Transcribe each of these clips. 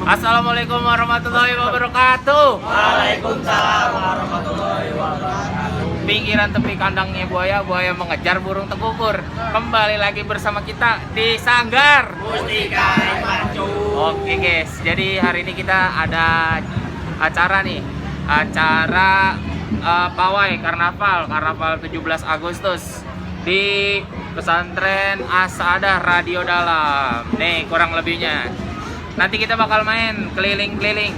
Assalamualaikum warahmatullahi wabarakatuh. Waalaikumsalam warahmatullahi wabarakatuh. Pinggiran tepi kandangnya buaya, buaya mengejar burung tekukur. Kembali lagi bersama kita di Sanggar Mustika Pacu. Oke guys, jadi hari ini kita ada acara nih. Acara pawai karnaval 17 Agustus di pesantren Asadah Radio Dalam. Nih kurang lebihnya. Nanti kita bakal main keliling-keliling.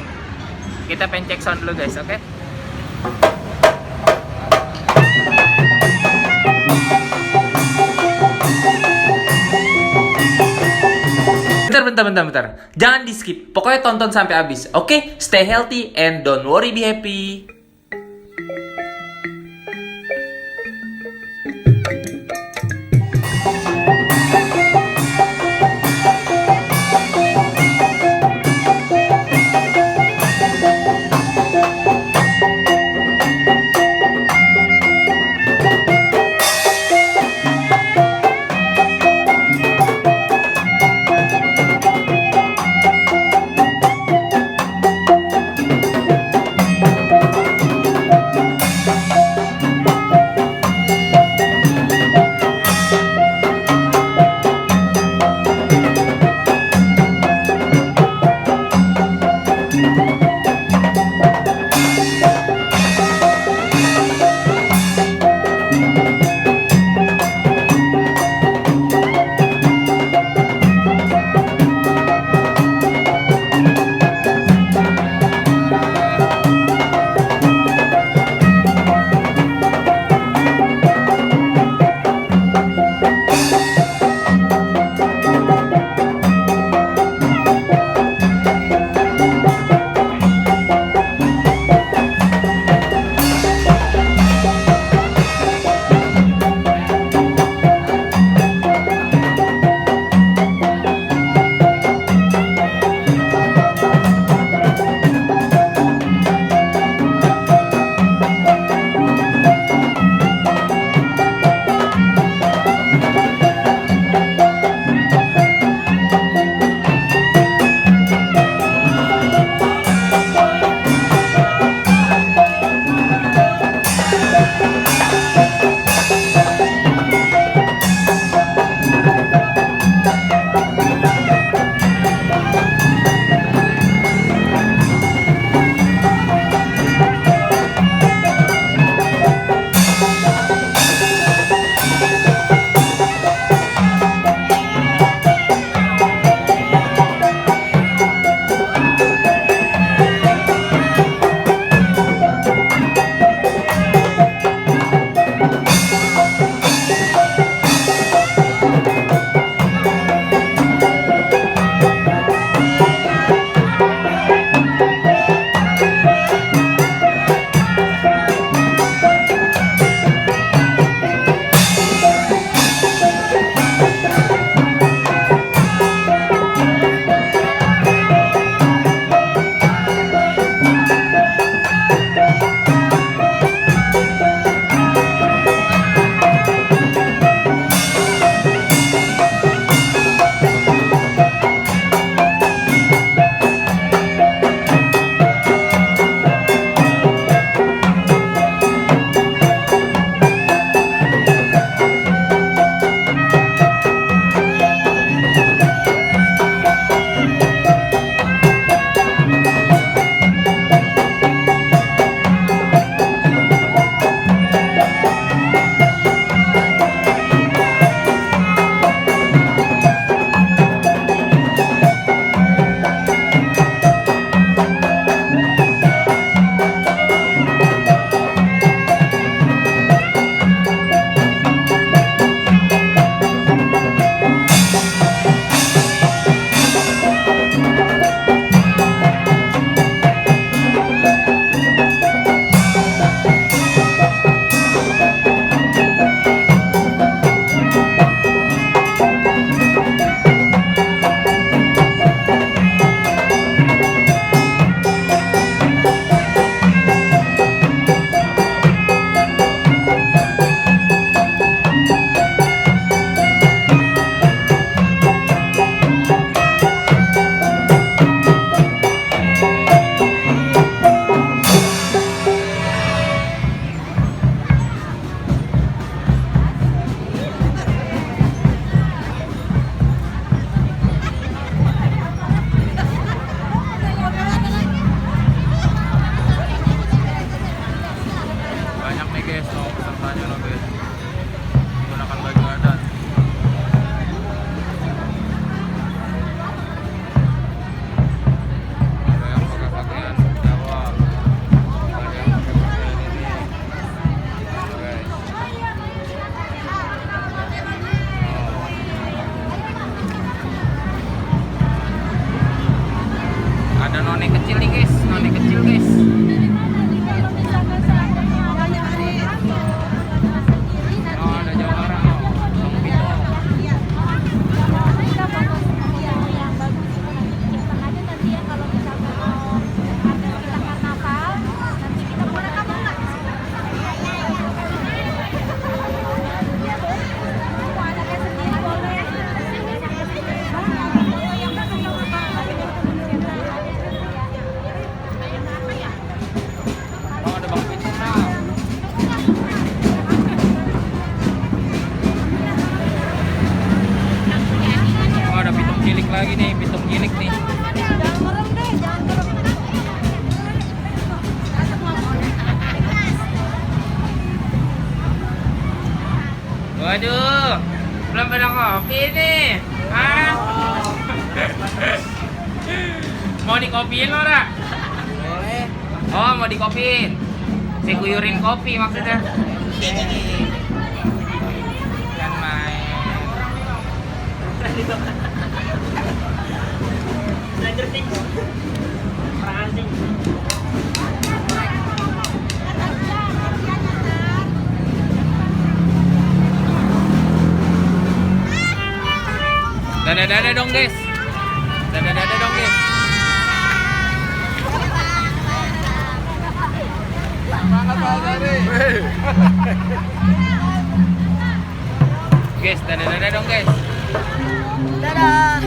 Kita pencek sound dulu guys, oke? Bentar. Jangan di skip. Pokoknya tonton sampai habis. Oke? Stay healthy and don't worry, be happy. Noni kecil nih guys, noni kecil guys. Oh, ada jauh orang loh. Bang Pito. Oh, ada Bang Pito. Oh, ada pitung cilik lagi nih, pitung cilik nih. Waduh, belum pada kopi nih. Hah? Mau dikopiin lo, Ra? Boleh. Oh, mau dikopiin. Si kuyurin kopi maksudnya. Dan main. Belajar ting. Perangan ting. Dada-dada dong, guys. Dada-dada dong, guys. Guys, dada-dada dong, guys. Dadah.